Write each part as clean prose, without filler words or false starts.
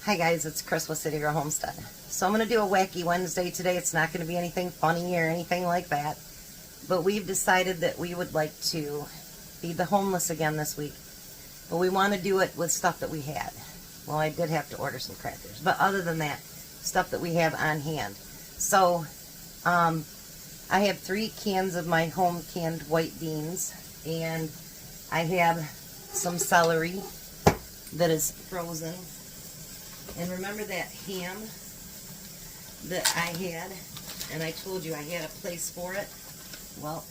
Hi guys, it's Chris with City Girl Homestead. So I'm going to do a Wacky Wednesday today. It's not going to be anything funny or anything like that. But we've decided that we would like to feed the homeless again this week. But we want to do it with stuff that we had. Well, I did have to order some crackers. But other than that, stuff that we have on hand. So, I have 3 cans of my home canned white beans. And I have some celery that is frozen. And remember that ham that I had, and I told you I had a place for it? Well,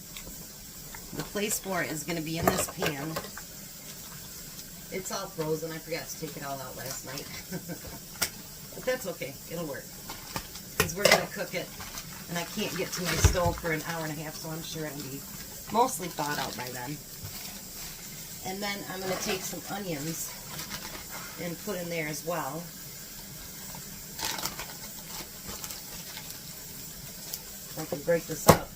the place for it is going to be in this pan. It's all frozen. I forgot to take it all out last night. But that's okay. It'll work. Because we're going to cook it, and I can't get to my stove for an hour and a half, so I'm sure it'll be mostly thawed out by then. And then I'm going to take some onions and put in there as well. I can break this up.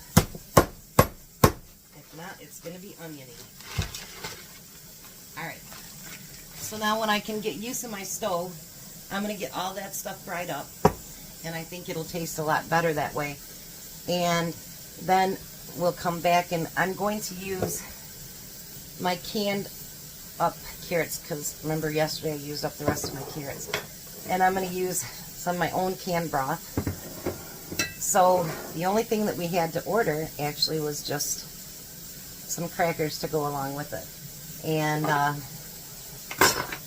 If not, it's going to be oniony. Alright. So now when I can get used to my stove, I'm going to get all that stuff fried up. And I think it'll taste a lot better that way. And then we'll come back and I'm going to use my canned up carrots, because remember yesterday I used up the rest of my carrots. And I'm going to use some of my own canned broth. So the only thing that we had to order actually was just some crackers to go along with it. And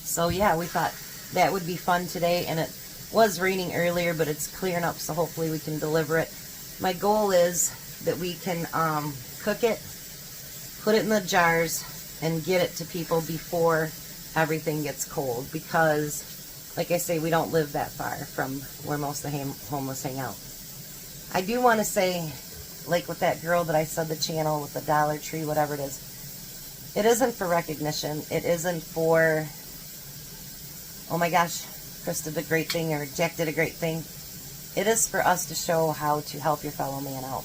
so yeah, we thought that would be fun today. And it was raining earlier, but it's clearing up, so hopefully we can deliver it. My goal is that we can cook it, put it in the jars, and get it to people before everything gets cold. Because, like I say, we don't live that far from where most of the homeless hang out. I do want to say, like with that girl that I said the channel with the Dollar Tree, whatever it isn't for recognition. It isn't for, oh my gosh, Chris did a great thing or Jack did a great thing. It is for us to show how to help your fellow man out.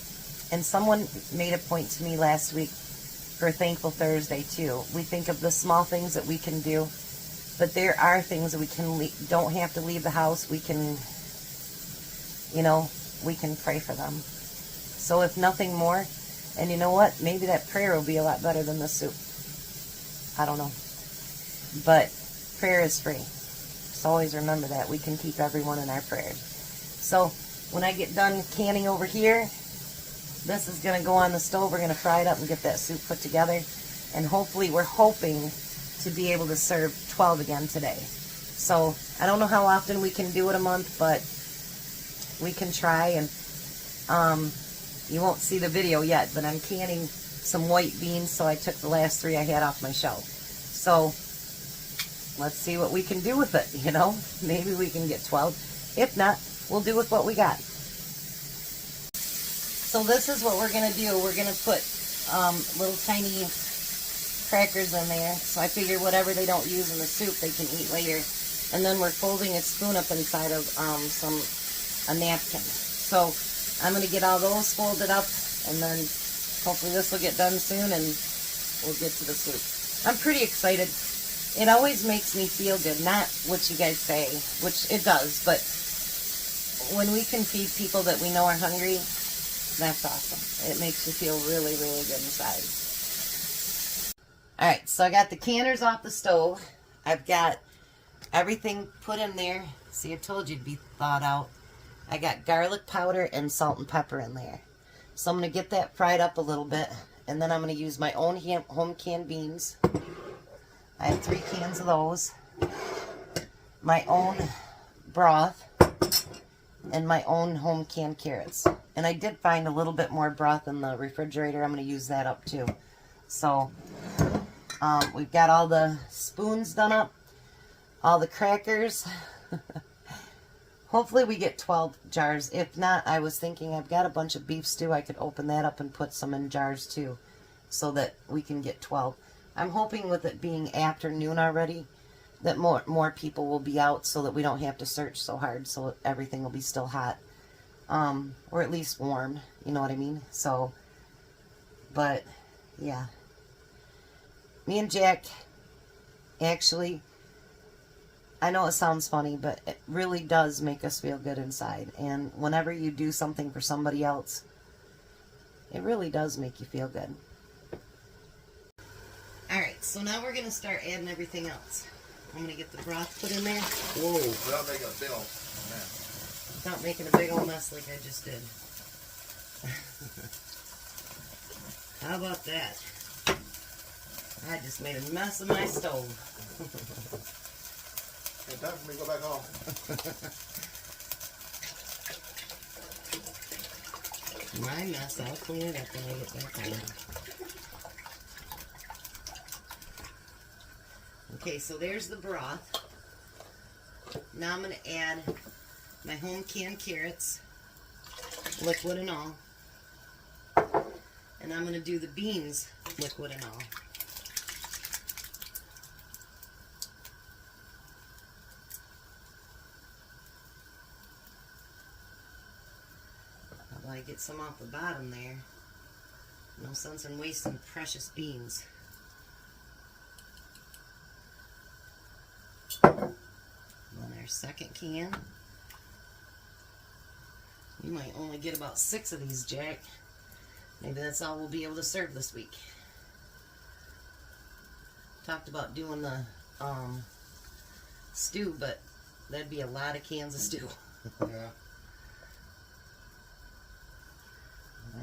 And someone made a point to me last week for Thankful Thursday too. We think of the small things that we can do, but there are things that we can don't have to leave the house. We can, you know, we can pray for them. So if nothing more, and you know what, maybe that prayer will be a lot better than the soup. I don't know. But prayer is free. So always remember that. We can keep everyone in our prayers. So when I get done canning over here, this is going to go on the stove. We're going to fry it up and get that soup put together. And hopefully we're hoping to be able to serve 12 again today. So I don't know how often we can do it a month, but we can try. And you won't see the video yet, but I'm canning some white beans, so I took the last 3 I had off my shelf. So let's see what we can do with it, you know. Maybe we can get 12. If not, we'll do with what we got. So this is what we're going to do. We're going to put little tiny crackers in there. So I figure whatever they don't use in the soup, they can eat later. And then we're folding a spoon up inside of a napkin. So I'm going to get all those folded up, and then hopefully this will get done soon and we'll get to the soup. I'm pretty excited. It always makes me feel good. Not what you guys say, which it does, but when we can feed people that we know are hungry, that's awesome. It makes you feel really, really good inside. Alright, so I got the canners off the stove. I've got everything put in there. See, I told you it'd be thawed out. I got garlic powder and salt and pepper in there. So I'm going to get that fried up a little bit. And then I'm going to use my own home canned beans. I have 3 cans of those. My own broth. And my own home canned carrots. And I did find a little bit more broth in the refrigerator. I'm going to use that up too. So we've got all the spoons done up. All the crackers. Hopefully we get 12 jars. If not, I was thinking I've got a bunch of beef stew. I could open that up and put some in jars too, so that we can get 12. I'm hoping with it being afternoon already that more people will be out, so that we don't have to search so hard, so everything will be still hot. Or at least warm, you know what I mean? So, but yeah. Me and Jack actually I know it sounds funny, but it really does make us feel good inside. And whenever you do something for somebody else, it really does make you feel good. Alright, so now we're going to start adding everything else. I'm going to get the broth put in there. Whoa, without making a big old mess. Without making a big old mess like I just did. How about that? I just made a mess of my stove. It's time for me to go back home. My mess, I'll clean it up when I get back home. Okay, so there's the broth. Now I'm going to add my home canned carrots, liquid and all. And I'm going to do the beans, liquid and all. How about I get some off the bottom there? No sense in wasting precious beans. And then our second can. We might only get about 6 of these, Jack. Maybe that's all we'll be able to serve this week. Talked about doing the stew, but that'd be a lot of cans of stew. Yeah.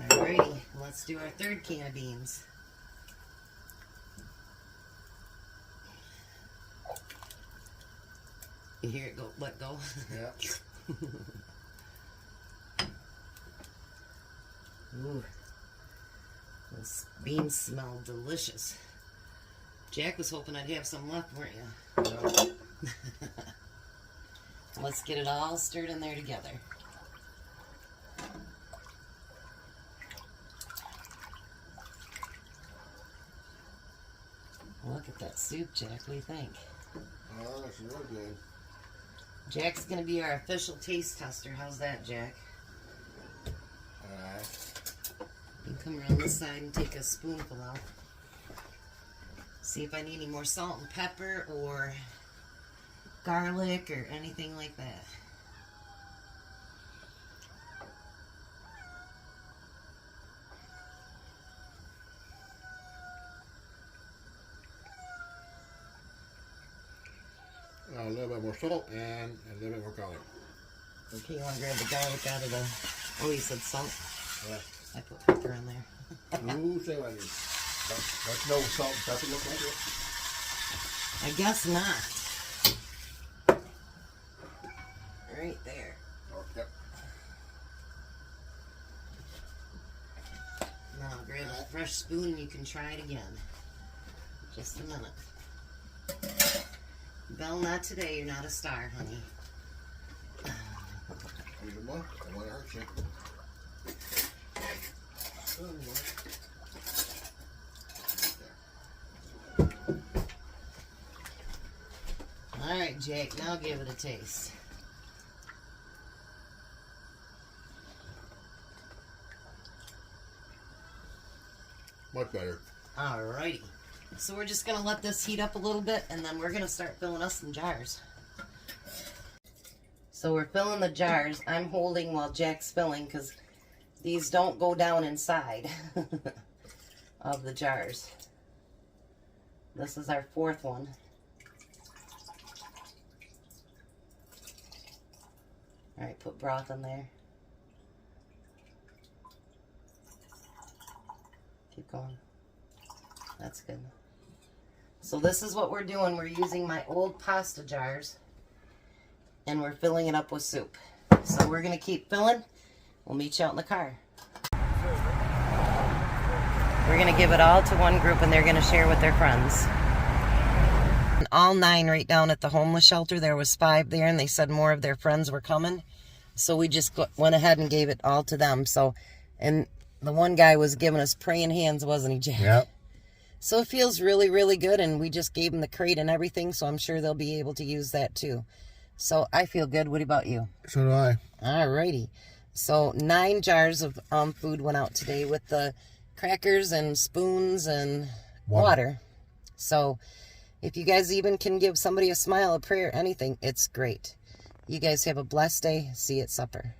Alrighty, let's do our third can of beans. You hear it go, let go? Yeah. Ooh, those beans smell delicious. Jack was hoping I'd have some left, weren't you? Yeah. Let's get it all stirred in there together. Look at that soup, Jack. What do you think? Oh, that's real good. Jack's going to be our official taste tester. How's that, Jack? Alright. You can come around this side and take a spoonful out. See if I need any more salt and pepper or garlic or anything like that. A little bit more salt and a little bit more garlic. Okay, you want to grab the garlic out of the... Oh, you said salt? Yeah. I put pepper in there. Ooh, say what it is. That's no salt and pepper look like it. I guess not. Right there. Oh, yep. Now grab a fresh spoon and you can try it again. Just a minute. Belle, not today. You're not a star, honey. Here's one. I want to hurt you. Alright, Jake, now give it a taste. Much better. Alrighty. So we're just going to let this heat up a little bit, and then we're going to start filling us some jars. So we're filling the jars. I'm holding while Jack's filling, because these don't go down inside of the jars. This is our fourth one. Alright, put broth in there. Keep going. That's good. So this is what we're doing. We're using my old pasta jars, and we're filling it up with soup. So we're going to keep filling. We'll meet you out in the car. We're going to give it all to one group, and they're going to share with their friends. And all 9 right down at the homeless shelter. There was 5 there, and they said more of their friends were coming. So we just went ahead and gave it all to them. So, and the one guy was giving us praying hands, wasn't he, Jack? Yep. So it feels really, really good, and we just gave them the crate and everything, so I'm sure they'll be able to use that too. So I feel good. What about you? So do I. Alrighty. So 9 jars of food went out today with the crackers and spoons and water. So If you guys even can give somebody a smile, a prayer, anything, it's great. You guys have a blessed day. See you at supper.